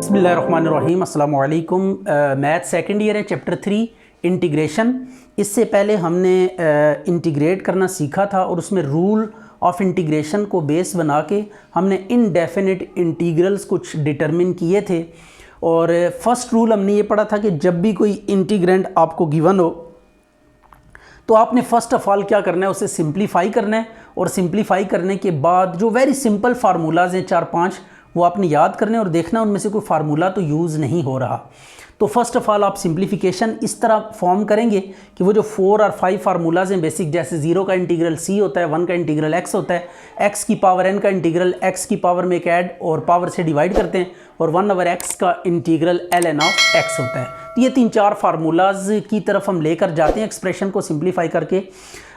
बिस्मिल्लाहिर्रहमानिर्रहीम, अस्सलाम वालेकुम। मैथ सेकंड ईयर है, चैप्टर 3 इंटीग्रेशन। इससे पहले हमने इंटीग्रेट करना सीखा था और उसमें रूल ऑफ इंटीग्रेशन को बेस बना के हमने इनडेफिनिट इंटीग्रल्स कुछ डिटरमिन किए थे। और फर्स्ट रूल हमने ये पढ़ा था कि जब भी कोई इंटीग्रेंड आपको गिवन हो तो आपने फ़र्स्ट ऑफ ऑल क्या करना है, उसे सिंप्लीफाई करना है। और सिंप्लीफाई करने के बाद जो वेरी सिंपल फार्मूलाज हैं 4-5 वो आपने याद करने और देखना उनमें से कोई फार्मूला तो यूज़ नहीं हो रहा। तो फर्स्ट ऑफ ऑल आप सिंप्लीफिकेशन इस तरह फॉर्म करेंगे कि वो जो 4 और 5 फार्मूलाज हैं बेसिक, जैसे 0 का इंटीग्रल c होता है, 1 का इंटीग्रल x होता है, x की पावर n का इंटीग्रल x की पावर में एक ऐड और पावर से डिवाइड करते हैं, और 1/x का इंटीग्रल ln ऑफ x होता है। तो ये 3-4 फार्मूलाज की तरफ हम लेकर जाते हैं एक्सप्रेशन को सिंप्लीफाई करके।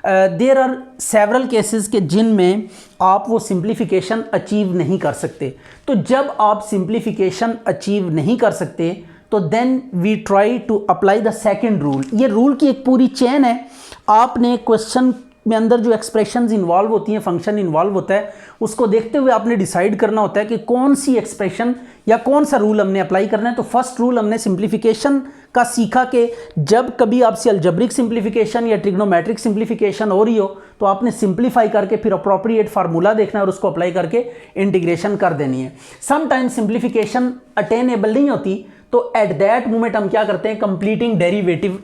देयर आर सेवरल केसेस के जिनमें आप वो सिंप्लीफिकेशन अचीव नहीं कर सकते। तो जब आप सिंप्लीफिकेशन अचीव नहीं कर सकते तो then we try to apply the second rule. ये रूल की एक पूरी चेन है। आपने क्वेश्चन में अंदर जो एक्सप्रेशंस इन्वॉल्व होती हैं, फंक्शन इन्वॉल्व होता है, उसको देखते हुए आपने डिसाइड करना होता है कि कौन सी एक्सप्रेशन या कौन सा रूल हमने अप्लाई करना है। तो फर्स्ट रूल हमने सिंप्लीफिकेशन का सीखा कि जब कभी आपसे अलजेब्रिक सिंप्लीफिकेशन या ट्रिग्नोमेट्रिक सिंप्लीफिकेशन हो रही हो तो आपने सिंप्लीफाई करके फिर अप्रोप्रिएट फार्मूला देखना है और उसको अप्लाई करके इंटीग्रेशन कर देनी है। समटाइम्स सिंप्लीफिकेशन अटेनेबल नहीं होती, तो एट दैट मोमेंट हम क्या करते हैं, कंप्लीटिंग डेरिवेटिव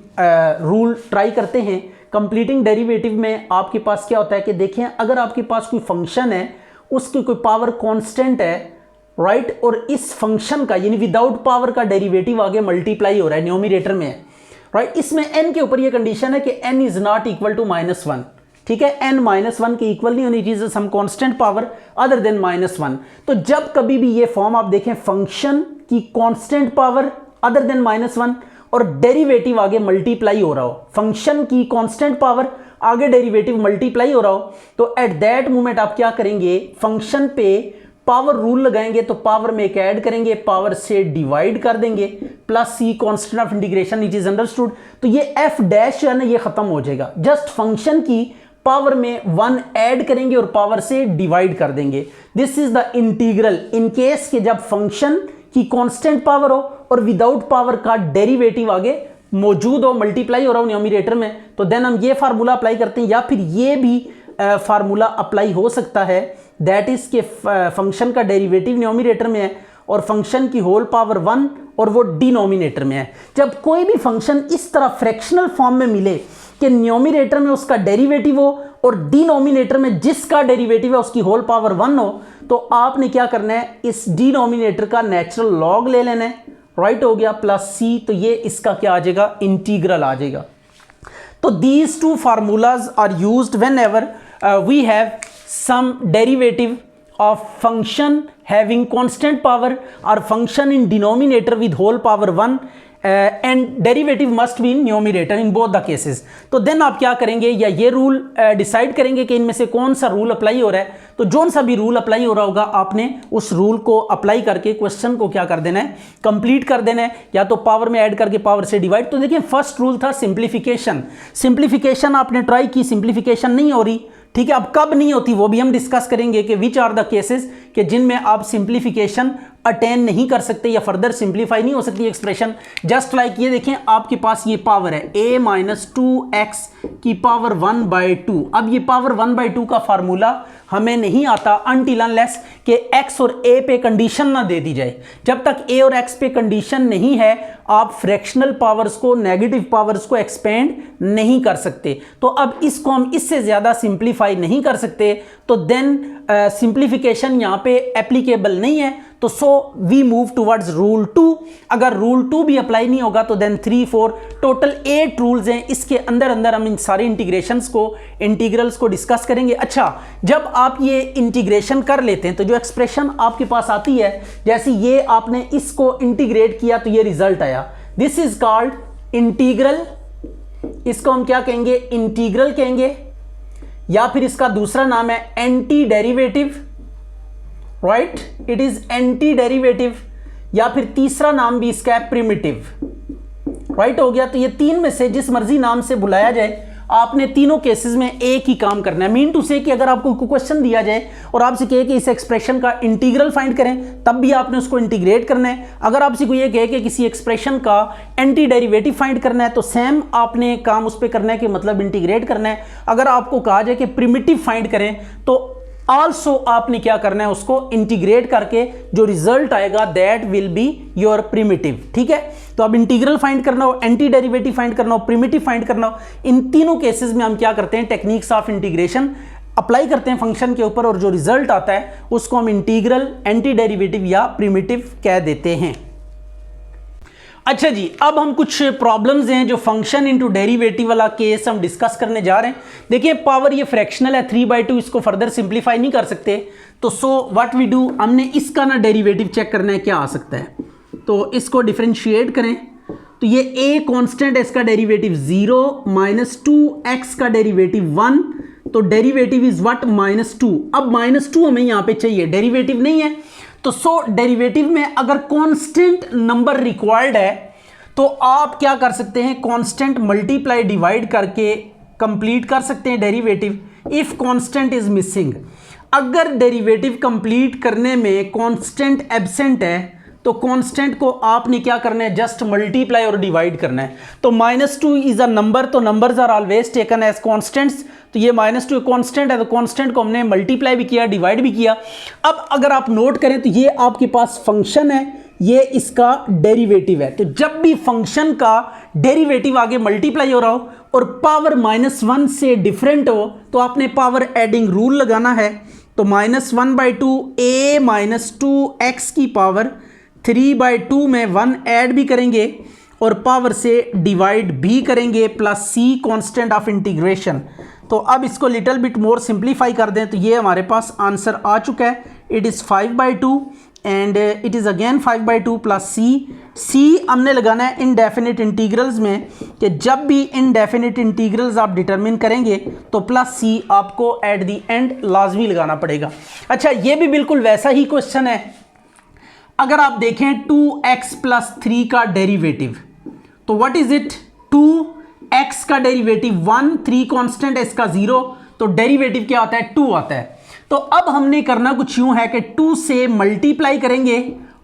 रूल ट्राई करते हैं। कंप्लीटिंग डेरिवेटिव में आपके पास क्या होता है कि देखें, अगर आपके पास कोई फंक्शन है, उसकी कोई पावर कांस्टेंट है, राइट, और इस फंक्शन का यानी विदाउट पावर का डेरिवेटिव आगे मल्टीप्लाई हो रहा है, न्यूमरेटर में है, राइट। इसमें n के ऊपर ये कंडीशन है कि n is not equal to -1, ठीक है, n -1 के इक्वल नहीं होनी चाहिए, some constant power other than -1। तो जब कभी भी ये फॉर्म आप देखें, फंक्शन की कांस्टेंट पावर अदर देन -1 और डेरिवेटिव आगे मल्टीप्लाई हो रहा हो, फंक्शन की कांस्टेंट पावर आगे डेरिवेटिव मल्टीप्लाई हो रहा हो, तो एट दैट मोमेंट आप क्या करेंगे, फंक्शन पे पावर रूल लगाएंगे। तो पावर में एक ऐड करेंगे, पावर से डिवाइड कर देंगे, plus c constant of integration it is understood. तो ये f डैश जो है ना, ये खत्म हो जाएगा। जस्ट फंक्शन की पावर में 1 ऐड करेंगे और पावर से डिवाइड कर देंगे। This is the integral in case के जब फंक्शन की कांस्टेंट पावर हो और विदाउट पावर का डेरिवेटिव आगे मौजूद हो, मल्टीप्लाई हो रहा हो न्यूमरेटर में, तो देन हम ये फार्मूला अप्लाई करते हैं। या फिर ये भी फार्मूला अप्लाई हो सकता है, दैट इज के फंक्शन का डेरिवेटिव न्यूमरेटर में है और फंक्शन की होल पावर 1 और वो डिनोमिनेटर में है। जब कोई भी फंक्शन इस तरह फ्रैक्शनल फॉर्म में मिले कि न्यूमरेटर में उसका डेरिवेटिव हो और डिनोमिनेटर में जिसका डेरिवेटिव है उसकी होल पावर 1 हो, तो आपने क्या करना है, इस डिनोमिनेटर का नेचुरल लॉग ले लेना है, राइट हो गया, प्लस c, तो ये इसका क्या आ जाएगा, इंटीग्रल आ जाएगा। तो these two formulas are used whenever we have some derivative of function having constant power or function in denominator with whole power 1 and derivative must be in numerator in both the cases। तो then आप क्या करेंगे, या ये rule decide करेंगे कि इनमें से कौन सा रूल अप्लाई हो रहा है। तो जो सा भी रूल अप्लाई हो रहा होगा आपने उस रूल को अप्लाई करके क्वेश्चन को क्या कर देना है, कंप्लीट कर देना है, या तो पावर में ऐड करके पावर से डिवाइड। तो देखिए फर्स्ट रूल था सिंप्लीफिकेशन। सिंप्लीफिकेशन आपने ट्राई की, सिंप्लीफिकेशन नहीं हो रही, ठीक है। अब कब नहीं होती वो भी हम डिस्कस करेंगे कि विच आर द केसेस कि जिनमें आप सिंप्लीफिकेशन अटेन नहीं कर सकते या फर्दर सिंप्लीफाई नहीं हो सकती एक्सप्रेशन। जस्ट लाइक ये देखें, आपके पास ये पावर है a - 2x की पावर 1/2। अब ये पावर 1/2 का फार्मूला हमें नहीं आता अनटिल अनलेस कि x और a पे कंडीशन ना दे दी जाए। जब तक a और x पे कंडीशन नहीं है आप फ्रैक्शनल पावर्स को, नेगेटिव पावर्स को एक्सपेंड नहीं कर सकते। तो अब इसको हम इससे ज़्यादा सिंप्लीफाई नहीं कर सकते, तो देन सिंप्लीफिकेशन यहाँ पे एप्लीकेबल नहीं है। तो so we move towards rule 2। अगर रूल 2 भी अप्लाई नहीं होगा तो देन 3, 4 टोटल 8 रूल्स हैं। इसके अंदर अंदर हम इन सारे इंटीग्रेशंस को, इंटीग्रल्स को डिस्कस करेंगे। अच्छा, जब आप ये इंटीग्रेशन कर लेते हैं तो जो एक्सप्रेशन आपके पास आती है, जैसे ये आपने इसको इंटीग्रेट किया तो ये रिजल्ट आया, दिस इज कॉल्ड इंटीग्रल। इसको हम क्या कहेंगे, इंटीग्रल कहेंगे, या फिर इसका दूसरा नाम है anti derivative, right, it is anti derivative, या फिर तीसरा नाम भी इसका है प्रिमिटिव, राइट हो गया। तो ये तीन में से जिस मर्जी नाम से बुलाया जाए आपने तीनों केसेस में एक ही काम करना है। मीन टू से कि अगर आपको क्वेश्चन दिया जाए और आपसे कहे कि इस एक्सप्रेशन का इंटीग्रल फाइंड करें, तब भी आपने उसको इंटीग्रेट करना है। अगर आपसे कोई ये कहे कि किसी एक्सप्रेशन का एंटी डेरिवेटिव फाइंड करना है, तो सेम आपने काम उस पर करना है कि मतलब इंटीग्रेट करना है। अगर आपको कहा जाए कि प्रिमिटिव फाइंड करें, तो आल्सो आपने क्या करना है, उसको इंटीग्रेट करके जो रिजल्ट आएगा that will be your primitive. ठीक है, तो अब इंटीग्रल फाइंड करना हो, एंटी डेरिवेटिव फाइंड करना हो, प्रिमिटिव फाइंड करना हो, इन तीनों केसेस में हम क्या करते हैं, टेक्निक्स ऑफ इंटीग्रेशन अप्लाई करते हैं फंक्शन के ऊपर, और जो रिजल्ट आता है उसको हम इंटीग्रल, एंटी डेरिवेटिव या प्रिमिटिव कह देते हैं। अच्छा जी, अब हम कुछ प्रॉब्लम्स हैं जो फंक्शन इनटू डेरिवेटिव वाला केस हम डिस्कस करने जा रहे हैं। देखिए पावर ये फ्रैक्शनल है 3/2, इसको फर्दर सिंप्लीफाई नहीं कर सकते, तो सो व्हाट वी डू, हमने इसका ना डेरिवेटिव चेक करना है क्या आ सकता है। तो इसको डिफरेंशिएट करें, तो ये a कांस्टेंट है, इसका डेरिवेटिव 0, -2x का डेरिवेटिव 1, तो डेरिवेटिव इज व्हाट, -2। अब -2 हमें यहां पे चाहिए, डेरिवेटिव नहीं है, तो सो डेरिवेटिव में अगर कांस्टेंट नंबर रिक्वायर्ड है तो आप क्या कर सकते हैं, कांस्टेंट मल्टीप्लाई डिवाइड करके कंप्लीट कर सकते हैं derivative. If constant is missing, अगर डेरिवेटिव कंप्लीट करने में कांस्टेंट एब्सेंट है तो कांस्टेंट को आपने क्या करना है, जस्ट मल्टीप्लाई और डिवाइड करना है। तो -2 इज अ नंबर, तो numbers are always taken as constants, तो ये -2 कांस्टेंट है, तो कांस्टेंट को हमने मल्टीप्लाई भी किया, डिवाइड भी किया। अब अगर आप नोट करें तो ये आपके पास फंक्शन है, ये इसका डेरिवेटिव है। तो जब भी फंक्शन का डेरिवेटिव आगे मल्टीप्लाई हो रहा हो और पावर -1 से डिफरेंट हो, तो आपने पावर एडिंग रूल लगाना है। तो -1/2 a -2x की पावर 3/2 में 1 ऐड भी करेंगे और पावर से डिवाइड भी करेंगे, plus c constant of integration. तो अब इसको लिटिल बिट मोर सिंप्लीफाई कर दें, तो ये हमारे पास आंसर आ चुका है, it is 5/2 and it is again 5/2 plus c हमने लगाना है इनडेफिनिट इंटीग्रल्स में, कि जब भी इनडेफिनिट इंटीग्रल्स आप डिटरमिन करेंगे तो प्लस c आपको एट द एंड लाजमी लगाना पड़ेगा। अच्छा, ये भी बिल्कुल वैसा ही क्वेश्चन है। अगर आप देखें 2x + 3 का डेरिवेटिव, तो व्हाट इज इट, 2x का डेरिवेटिव 1, 3 कांस्टेंट है, इसका 0, तो डेरिवेटिव क्या आता है, 2 आता है। तो अब हमने करना कुछ यूं है कि 2 से मल्टीप्लाई करेंगे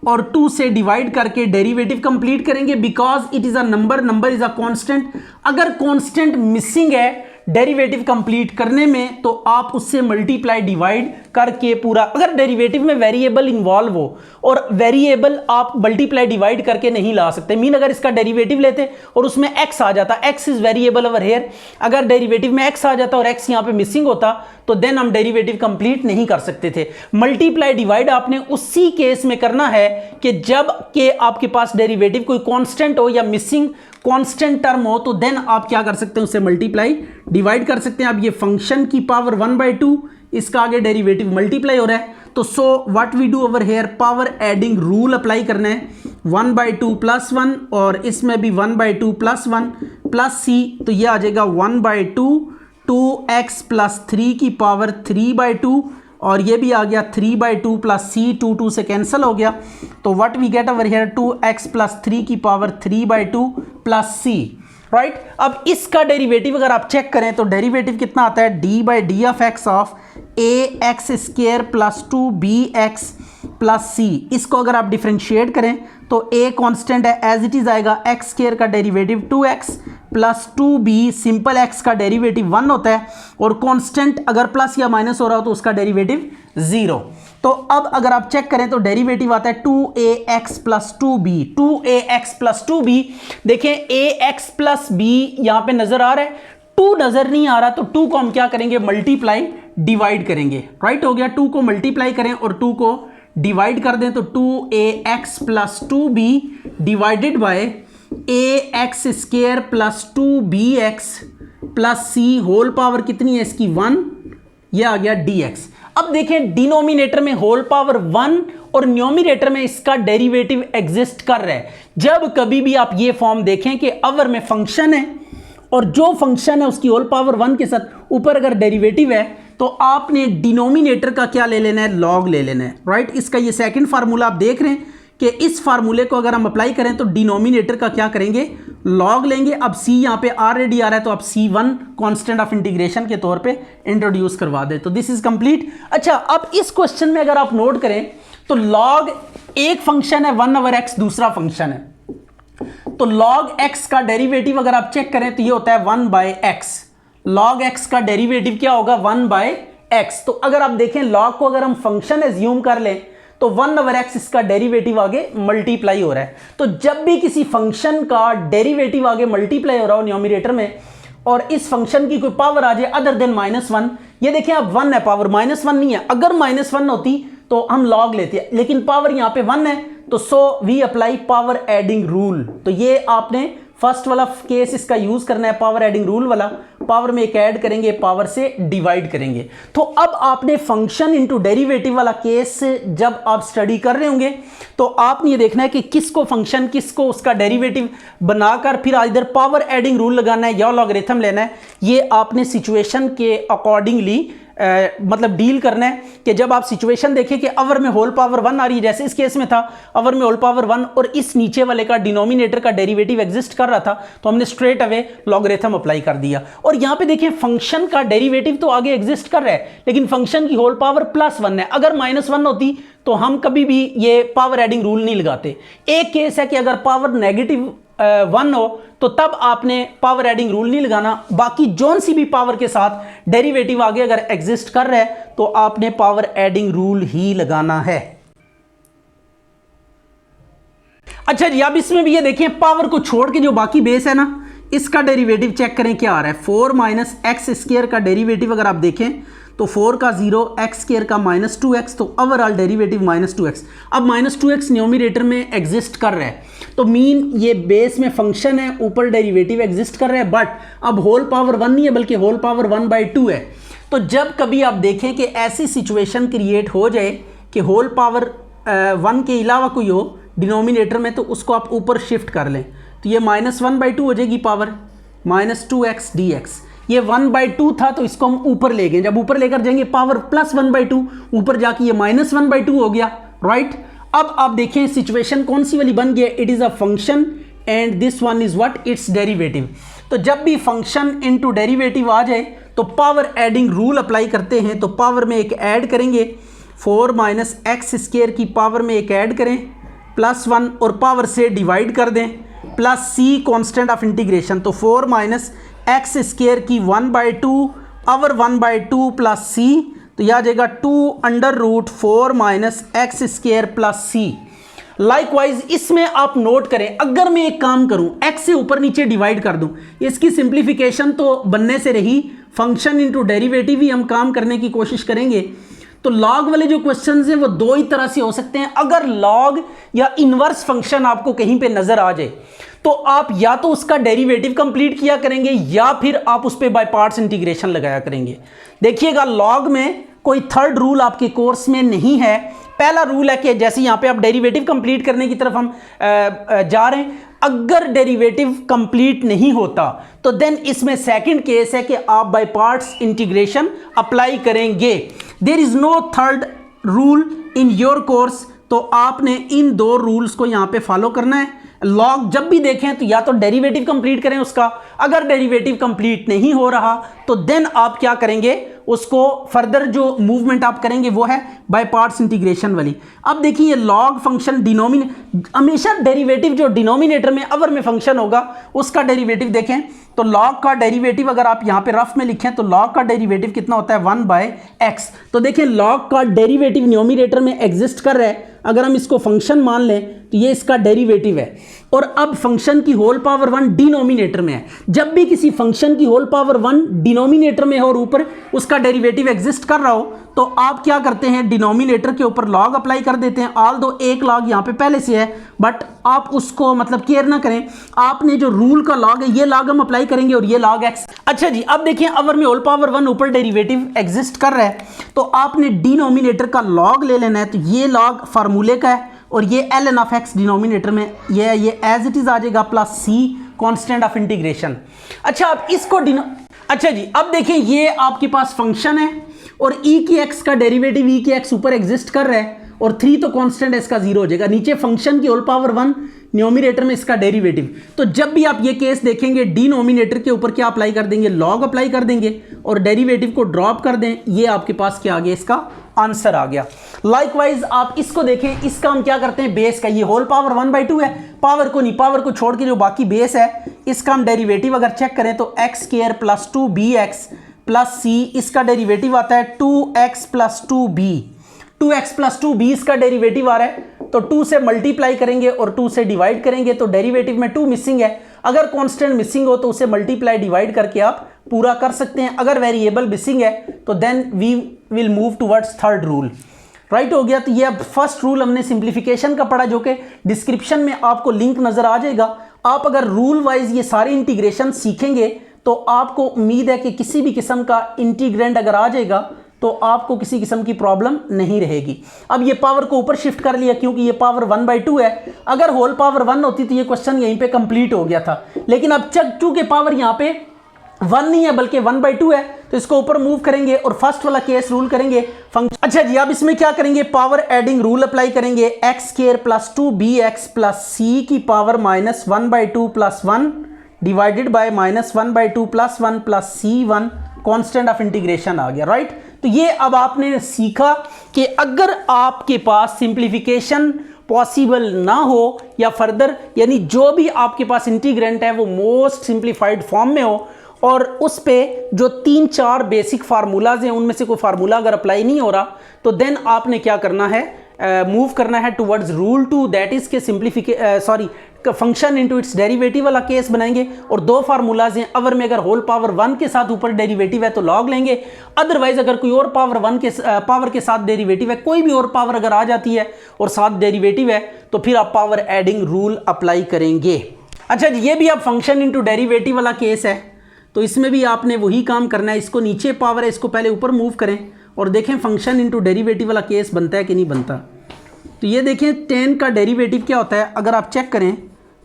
और 2 से डिवाइड करके डेरिवेटिव कंप्लीट करेंगे, because it is a number, number is a constant. अगर कांस्टेंट मिसिंग है डेरिवेटिव कंप्लीट करने में, तो आप उससे मल्टीप्लाई डिवाइड करके पूरा, अगर डेरिवेटिव में वेरिएबल इन्वॉल्व हो, और वेरिएबल आप मल्टीप्लाई डिवाइड करके नहीं ला सकते। मीन अगर इसका डेरिवेटिव लेते और उसमें x आ जाता, x is variable over here, अगर डेरिवेटिव में x आ जाता और x यहाँ पे मिसिंग होता, तो देन हम डेरिवेटिव कंप्लीट नहीं कर सकते थे। मल्टीप्लाई डिवाइड आपने उसी केस में करना है कि जब के आपके पास डेरिवेटिव कोई कांस्टेंट हो या मिसिंग कांस्टेंट टर्म हो, तो देन आप क्या कर सकते हैं, उससे मल्टीप्लाई डिवाइड कर सकते हैं। अब ये फंक्शन की पावर 1/2, इसका आगे डेरिवेटिव मल्टीप्लाई हो रहा है, तो so what we do over here, power adding rule apply करना है, 1/2 + 1, और इसमें भी 1/2 + 1 प्लस c, तो ये आ जाएगा 1/2 2x + 3 की पावर 3/2, और ये भी आ गया 3/2 प्लस c, 2 से कैंसिल हो गया, तो what we get over here 2x + 3 की पावर 3/2 प्लस c, राइट। अब इसका डेरिवेटिव अगर आप चेक करें तो डेरिवेटिव कितना आता है, d/d(x) of ax² + 2bx plus c। इसको अगर आप डिफरेंशिएट करें तो a कांस्टेंट है, एज इट इज आएगा, x² का derivative 2x plus 2b, simple x का डेरिवेटिव 1 होता है, और कांस्टेंट अगर प्लस या माइनस हो रहा हो तो उसका डेरिवेटिव 0। तो अब अगर आप चेक करें तो डेरिवेटिव आता है 2ax + 2b, 2ax + 2b। देखें ax + b यहां पे नजर आ रहा है, 2 नजर नहीं आ रहा, तो 2 को हम क्या करेंगे, मल्टीप्लाई डिवाइड करेंगे, राइट हो गया। 2 को मल्टीप्लाई करें और 2 को डिवाइड कर दें, तो 2ax + 2b divided by ax² + 2bx plus c whole power कितनी है इसकी, 1, ये आ गया dx। अब देखें डिनोमिनेटर में होल पावर 1 और न्यूमरेटर में इसका डेरिवेटिव एग्जिस्ट कर रहा है। जब कभी भी आप ये फॉर्म देखें कि अवर में फंक्शन है और जो फंक्शन है उसकी होल पावर 1 के साथ ऊपर अगर डेरिवेटिव है, तो आपने डिनोमिनेटर का क्या ले लेना है, लॉग ले लेना है, राइट। इसका ये सेकंड फार्मूला आप देख रहे हैं कि इस फार्मूले को अगर हम अप्लाई करें तो डिनोमिनेटर का क्या करेंगे, लॉग लेंगे। अब c यहाँ पे ऑलरेडी आ रहा है तो आप c1 कांस्टेंट ऑफ इंटीग्रेशन के तौर पे इंट्रोड्यूस करवा दे, तो दिस इज कंप्लीट। अच्छा, अब इस क्वेश्चन में अगर आप नोट करें तो लॉग एक फंक्शन है 1/x, दूसरा फंक्शन है, तो log x का डेरिवेटिव अगर आप चेक करें तो ये होता है 1/x। log x का डेरिवेटिव क्या होगा, 1/x। तो अगर आप देखें log को अगर हम फंक्शन एज्यूम कर लें तो 1/x इसका डेरिवेटिव आगे मल्टीप्लाई हो रहा है। तो जब भी किसी फंक्शन का डेरिवेटिव आगे मल्टीप्लाई हो रहा हो न्यूमरेटर में और इस फंक्शन की कोई पावर आ जाए अदर देन -1, ये देखें अब 1 है, पावर -1 नहीं है। अगर -1 होती तो हम log लेते, लेकिन पावर यहां पे 1 है, तो so we apply power adding rule. तो ये आपने फर्स्ट वाला केस इसका यूज करना है, पावर एडिंग रूल वाला। पावर में एक ऐड करेंगे, पावर से डिवाइड करेंगे। तो अब आपने फंक्शन इनटू डेरिवेटिव वाला केस जब आप स्टडी कर रहे होंगे तो आपने ये देखना है कि किसको फंक्शन, किसको उसका डेरिवेटिव बनाकर फिर इधर पावर एडिंग रूल लगाना है या लॉगरिथम लेना है। ये आपने सिचुएशन के अकॉर्डिंगली मतलब डील करना है कि जब आप सिचुएशन देखें कि अवर में होल पावर 1 आ रही है, जैसे इस केस में था अवर में होल पावर 1 और इस नीचे वाले का डिनोमिनेटर का डेरिवेटिव एग्जिस्ट कर रहा था, तो हमने स्ट्रेट अवे लॉगरिथम अप्लाई कर दिया। और यहां पे देखें फंक्शन का डेरिवेटिव तो आगे एग्जिस्ट कर रहा है, लेकिन फंक्शन की होल पावर +1 है। अगर -1 होती तो हम कभी भी ये पावर एडिंग रूल नहीं लगाते। एक केस है कि अगर पावर -1 हो तो तब आपने पावर एडिंग रूल नहीं लगाना, बाकी जोन सी भी पावर के साथ डेरिवेटिव आगे अगर एग्जिस्ट कर रहा है तो आपने पावर एडिंग रूल ही लगाना है। अच्छा जी, अब इसमें भी ये देखें पावर को छोड़ के जो बाकी बेस है ना, इसका डेरिवेटिव चेक करें क्या आ रहा है। 4 - x² का डेरिवेटिव अगर आप देखें तो 4 का 0, x² का -2x, तो ओवरऑल डेरिवेटिव -2x। अब -2x न्यूमरेटर में एग्जिस्ट कर रहा है, तो मीन ये बेस में फंक्शन है, ऊपर डेरिवेटिव एग्जिस्ट कर रहा है, बट अब होल पावर 1 नहीं है बल्कि होल पावर 1/2 है। तो जब कभी आप देखें कि ऐसी सिचुएशन क्रिएट हो जाए कि होल पावर 1 के अलावा कोई हो डिनोमिनेटर में, तो उसको आप ऊपर शिफ्ट कर लें, तो ये -1/2 हो जाएगी पावर -2x dx। ये 1/2 था तो इसको हम ऊपर ले गए, जब ऊपर लेकर जाएंगे पावर +1/2, ऊपर जाके ये -1/2 हो गया, राइट। अब आप देखें सिचुएशन कौन सी वाली बन गई, it is a function and this one is what, it's derivative. तो जब भी फंक्शन इनटू डेरिवेटिव आ जाए तो पावर एडिंग रूल अप्लाई करते हैं, तो पावर में एक ऐड करेंगे, 4 - x² की पावर में एक ऐड करें +1 और पावर से डिवाइड कर दें, plus c constant of integration, तो 4 - x² की 1/2 ओवर 1/2 प्लस c, तो यह आ जाएगा 2√4 - x² प्लस c। लाइकवाइज इसमें आप नोट करें, अगर मैं एक काम करूं x से ऊपर नीचे डिवाइड कर दूं, इसकी सिंप्लीफिकेशन तो बनने से रही, फंक्शन इनटू डेरिवेटिव ही हम काम करने की कोशिश करेंगे। तो लॉग वाले जो क्वेश्चंस हैं वो दो ही तरह से हो सकते हैं। अगर लॉग या इनवर्स फंक्शन आपको कहीं पे नजर आ जाए तो आप या तो उसका डेरिवेटिव कंप्लीट किया करेंगे या फिर आप उस पर बाय पार्ट्स इंटीग्रेशन लगाया करेंगे। देखिएगा लॉग में कोई थर्ड रूल आपके कोर्स में नहीं है। पहला रूल है कि जैसे यहां पे आप डेरिवेटिव कंप्लीट करने की तरफ हम जा रहे हैं, अगर डेरिवेटिव कंप्लीट नहीं होता तो देन इसमें सेकंड केस है कि आप बाय पार्ट्स इंटीग्रेशन अप्लाई करेंगे। There is no third rule in your course, तो आपने इन दो रूल्स को यहां पे फॉलो करना है। लॉग जब भी देखें तो या तो डेरिवेटिव कंप्लीट करें उसका, अगर डेरिवेटिव कंप्लीट नहीं हो रहा तो देन आप क्या करेंगे, उसको फर्दर जो मूवमेंट आप करेंगे वो है बाय पार्ट्स इंटीग्रेशन वाली। अब देखिए लॉग फंक्शन हमेशा डेरिवेटिव जो डिनोमिनेटर में अवर में फंक्शन होगा उसका डेरिवेटिव देखें, तो लॉग का डेरिवेटिव अगर आप यहां पे रफ में लिखें तो लॉग का डेरिवेटिव कितना होता है 1/x। तो देखें लॉग का डेरिवेटिव न्यूमरेटर में एग्जिस्ट कर रहा है, अगर हम इसको फंक्शन मान लें तो ये इसका डेरिवेटिव है। और अब फंक्शन की होल पावर 1 डिनोमिनेटर में है, जब भी किसी फंक्शन की होल पावर 1 डिनोमिनेटर में हो और ऊपर उसका डेरिवेटिव एग्जिस्ट कर रहा हो तो आप क्या करते हैं, डिनोमिनेटर के ऊपर लॉग अप्लाई कर देते हैं। ऑल दो एक लॉग यहां पे पहले से है बट आप उसको मतलब केयर ना करें, आपने जो रूल का लॉग है ये लॉग हम अप्लाई करेंगे और ये लॉग x। अच्छा जी, अब देखिए अवर में होल पावर 1 ऊपर डेरिवेटिव एग्जिस्ट कर रहा है तो आपने डिनोमिनेटर का लॉग ले लेना है, तो ये लॉग फार्मूले का है और ये ln ऑफ x डिनोमिनेटर में ये एज इट इज आ जाएगा plus c constant of integration. अच्छा अब इसको अच्छा जी, अब देखिए ये आपके पास फंक्शन है और e की x का डेरिवेटिव e की x ऊपर एग्जिस्ट कर रहा है और 3 तो कांस्टेंट है, इसका 0 हो जाएगा। नीचे फंक्शन की होल पावर 1, न्यूमरेटर में इसका डेरिवेटिव। तो जब भी आप ये केस देखेंगे डिनोमिनेटर के ऊपर क्या अप्लाई कर देंगे, लॉग अप्लाई कर देंगे और डेरिवेटिव को ड्रॉप कर दें, ये आपके पास क्या आ गया, इसका आंसर आ गया। लाइकवाइज आप इसको देखें, इसका हम क्या करते हैं, बेस का, ये होल पावर 1/2 है, पावर को नहीं, पावर को छोड़ के जो बाकी बेस है इसका हम डेरिवेटिव अगर चेक करें तो x square plus 2bx plus c, इसका डेरिवेटिव आता है 2x plus 2b, 2x plus 2b इसका डेरिवेटिव आ रहा है, तो 2 से मल्टीप्लाई करेंगे और 2 से डिवाइड करेंगे, तो डेरिवेटिव में 2 मिसिंग है। अगर कांस्टेंट मिसिंग हो तो उसे मल्टीप्लाई डिवाइड करके आप पूरा कर सकते हैं। अगर वेरिएबल मिसिंग है तो then we will move towards third rule. Right हो गया। तो ये अब फर्स्ट रूल हमने सिंप्लीफिकेशन का पढ़ा, जो कि डिस्क्रिप्शन में आपको लिंक नजर आ जाएगा। आप अगर रूल वाइज ये सारे इंटीग्रेशन सीखेंगे तो आपको उम्मीद है कि किसी भी किस्म का इंटीग्रेंड अगर आ जाएगा तो आपको किसी किस्म की प्रॉब्लम नहीं रहेगी। अब ये पावर को ऊपर शिफ्ट कर लिया क्योंकि ये पावर 1/2 है। अगर होल पावर 1 होती तो ये क्वेश्चन यहीं पे कंप्लीट हो गया था, लेकिन अब चूंकि पावर यहाँ पे 1 नहीं है बल्कि 1/2 है, तो इसको ऊपर मूव करेंगे और फर्स्ट वाला केस रूल करेंगे फंक्शन। अच्छा जी, अब इसमें क्या करेंगे, पावर एडिंग रूल अप्लाई करेंगे। x square plus 2bx plus c की power -1/2 plus 1 divided by -1/2 plus 1 प्लस c1, कांस्टेंट ऑफ इंटीग्रेशन आ गया। राइट। तो ये अब आपने सीखा कि अगर आपके पास सिंप्लीफिकेशन पॉसिबल ना हो या फर्दर, यानी जो भी आपके पास इंटीग्रेंट है वो मोस्ट सिंप्लीफाइड फॉर्म में हो और उस पे जो 3-4 बेसिक फार्मूलाज हैं उनमें से कोई फार्मूला अगर अप्लाई नहीं हो रहा, तो देन आपने क्या करना है, मूव करना है टुवर्ड्स रूल 2, दैट इज के फंक्शन इनटू इट्स डेरिवेटिव वाला केस बनाएंगे। और 2 फार्मूलाज हैं, अवर में अगर होल पावर 1 के साथ ऊपर डेरिवेटिव है तो लॉग लेंगे, अदरवाइज अगर कोई और पावर के साथ डेरिवेटिव है, कोई भी और पावर अगर आ जाती है और साथ डेरिवेटिव है तो फिर आप पावर एडिंग रूल अप्लाई करेंगे। अच्छा जी, ये भी अब फंक्शन इनटू डेरिवेटिव वाला केस है, तो इसमें भी आपने वही काम करना है। इसको नीचे पावर है, इसको पहले ऊपर मूव करें और देखें फंक्शन इनटू डेरिवेटिव वाला केस बनता है कि नहीं बनता। तो ये देखें tan का डेरिवेटिव क्या होता है, अगर आप चेक करें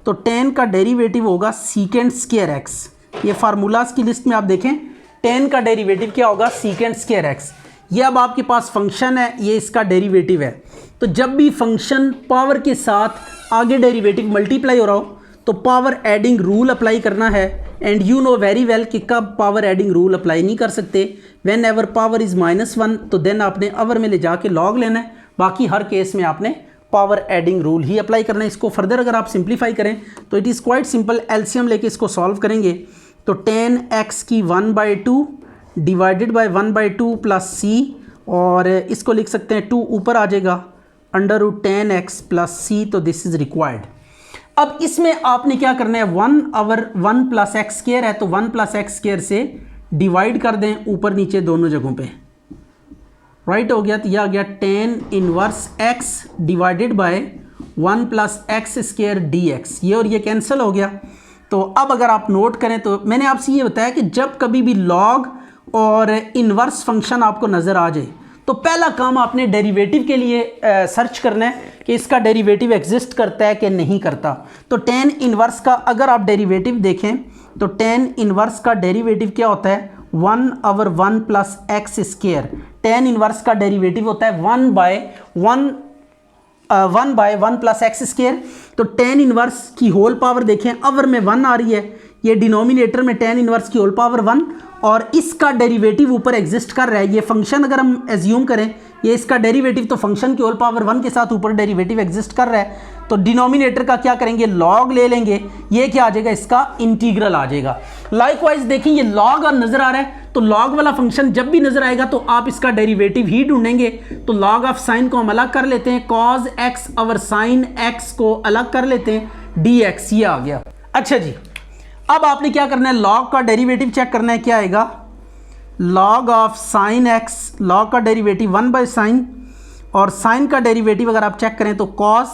तो tan का डेरिवेटिव होगा सीकेंड स्क्वायर x। ये फार्मूलाज की लिस्ट में आप देखें tan का डेरिवेटिव क्या होगा, सीकेंड स्क्वायर x। ये अब आपके पास फंक्शन है, ये इसका डेरिवेटिव है। तो जब भी फंक्शन पावर के साथ आगे डेरिवेटिव मल्टीप्लाई हो रहा हो तो पावर एडिंग रूल अप्लाई करना है। And you know very well कि कब पावर एडिंग रूल अप्लाई नहीं कर सकते, व्हेन एवर पावर इज़ -1, तो देन आपने अवर में ले जाके लॉग लेना है। बाकी हर केस में आपने पावर एडिंग रूल ही अप्लाई करना है। इसको फर्दर अगर आप सिंप्लीफाई करें तो it is quite simple, LCM लेके इसको सॉल्व करेंगे तो tan x की 1/2 डिवाइडेड बाय 1/2 प्लस c, और इसको लिख सकते हैं 2 ऊपर आ जाएगा √tan x प्लस c, तो दिस इज़ रिक्वायर्ड। अब इसमें आपने क्या करना है, 1 प्लस एक्स स्क्वायर है तो 1 प्लस एक्स स्क्वायर से डिवाइड कर दें ऊपर नीचे दोनों जगहों पे। राइट हो गया। तो यह आ गया tan inverse x divided by 1 plus x square dx, ये और ये कैंसिल हो गया। तो अब अगर आप नोट करें तो मैंने आपसे ये बताया कि जब कभी भी लॉग और इनवर्स फंक्शन आपको नज़र आ जाए तो पहला काम आपने डेरिवेटिव के लिए सर्च करना है कि इसका डेरिवेटिव एग्जिस्ट करता है कि नहीं करता। तो tan इनवर्स का अगर आप डेरिवेटिव देखें तो tan इनवर्स का डेरिवेटिव क्या होता है, 1/1 plus x square. tan inverse का डेरिवेटिव होता है 1/1 प्लस एक्स स्क्वायर। तो tan इनवर्स की होल पावर देखें, अवर में 1 आ रही है, ये डिनोमिनेटर में tan इनवर्स की होल पावर 1 और इसका डेरिवेटिव ऊपर एग्जिस्ट कर रहा है। ये फंक्शन अगर हम एज्यूम करें, ये इसका डेरिवेटिव तो फंक्शन की होल पावर 1 के साथ ऊपर डेरिवेटिव एग्जिस्ट कर रहा है, तो डिनोमिनेटर का क्या करेंगे, लॉग ले लेंगे, ये क्या आ जाएगा, इसका इंटीग्रल आ जाएगा। लाइकवाइज देखिए ये लॉग और नजर आ रहा है, तो लॉग वाला फंक्शन जब भी नजर आएगा तो आप इसका डेरिवेटिव ही ढूंढेंगे। तो लॉग ऑफ साइन को हम अलग कर लेते हैं, cos x और साइन x को अलग कर लेते हैं, dx, ये आ गया। अच्छा जी, अब आपने क्या करना है, लॉग का डेरिवेटिव चेक करना है, क्या आएगा, log of sine x, log का डेरिवेटिव 1/sin और साइन का डेरिवेटिव अगर आप चेक करें तो cos,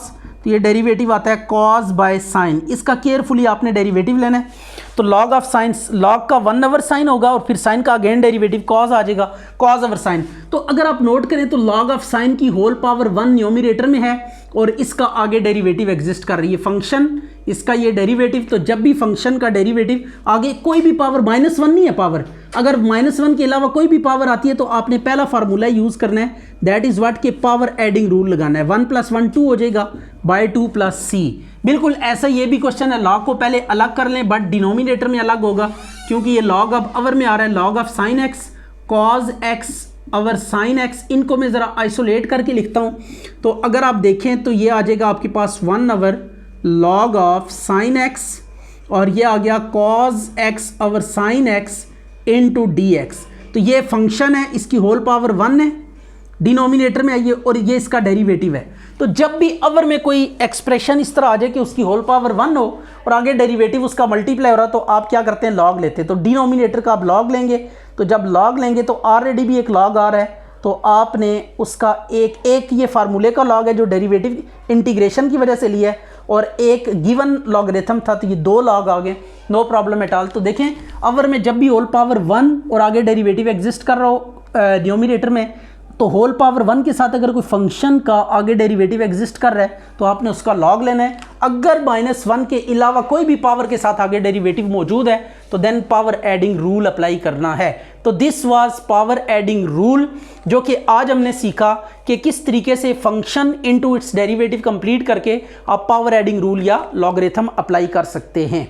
तो ये डेरिवेटिव आता है cos/sin। इसका केयरफुली आपने डेरिवेटिव लेना है। तो लॉग ऑफ साइन, लॉग का 1/sin होगा और फिर साइन का अगेन डेरिवेटिव cos आ जाएगा, cos/sin। तो अगर आप नोट करें तो लॉग ऑफ साइन की होल पावर 1 न्यूमरेटर में है और इसका आगे डेरिवेटिव एग्जिस्ट कर रही है, फंक्शन इसका ये डेरिवेटिव। तो जब भी फंक्शन का डेरिवेटिव आगे कोई भी पावर -1 नहीं है, पावर अगर -1 के अलावा कोई भी पावर आती है तो आपने पहला फार्मूला यूज़ करना है, दैट इज़ व्हाट के पावर एडिंग रूल लगाना है। 1 + 1 2 हो जाएगा, बाय 2 + c। बिल्कुल ऐसा ये भी क्वेश्चन है, लॉग को पहले अलग कर लें बट डिनोमिनेटर में अलग होगा, क्योंकि ये लॉग अब अवर में आ रहा है, log of sine x cos x our sine x. इनको मैं ज़रा आइसोलेट करके लिखता हूँ। तो अगर आप देखें तो ये आ जाएगा आपके पास 1 over log of sine x, और ये आ गया cos x over sine x into D x. तो ये फंक्शन है, इसकी होल पावर 1 है, डिनोमिनेटर में आइए, और ये इसका डेरिवेटिव है। तो जब भी अवर में कोई एक्सप्रेशन इस तरह आ जाए कि उसकी होल पावर 1 हो और आगे डेरिवेटिव उसका मल्टीप्लाई हो रहा, तो आप क्या करते हैं, लॉग लेते हैं। तो डिनोमिनेटर का आप लॉग लेंगे, तो जब लॉग लेंगे तो ऑलरेडी भी एक लॉग आ रहा है, तो आपने उसका एक ये फार्मूले का लॉग है जो डेरिवेटिव इंटीग्रेशन की वजह से लिया है, और एक गिवन लॉगरिथम था, तो ये 2 लॉग आ गए, नो प्रॉब्लम एट ऑल। तो देखें अवर में जब भी होल पावर 1 और आगे डेरिवेटिव एग्जिस्ट कर रहा हो डिनोमिनेटर में, तो होल पावर 1 के साथ अगर कोई फंक्शन का आगे डेरिवेटिव एग्जिस्ट कर रहा है तो आपने उसका लॉग लेना है। अगर -1 के अलावा कोई भी पावर के साथ आगे डेरिवेटिव मौजूद है तो then power adding rule apply करना है। तो this was power adding rule, जो कि आज हमने सीखा कि किस तरीके से function into its derivative complete करके आप पावर एडिंग रूल या लॉगरिथम अप्लाई कर सकते हैं।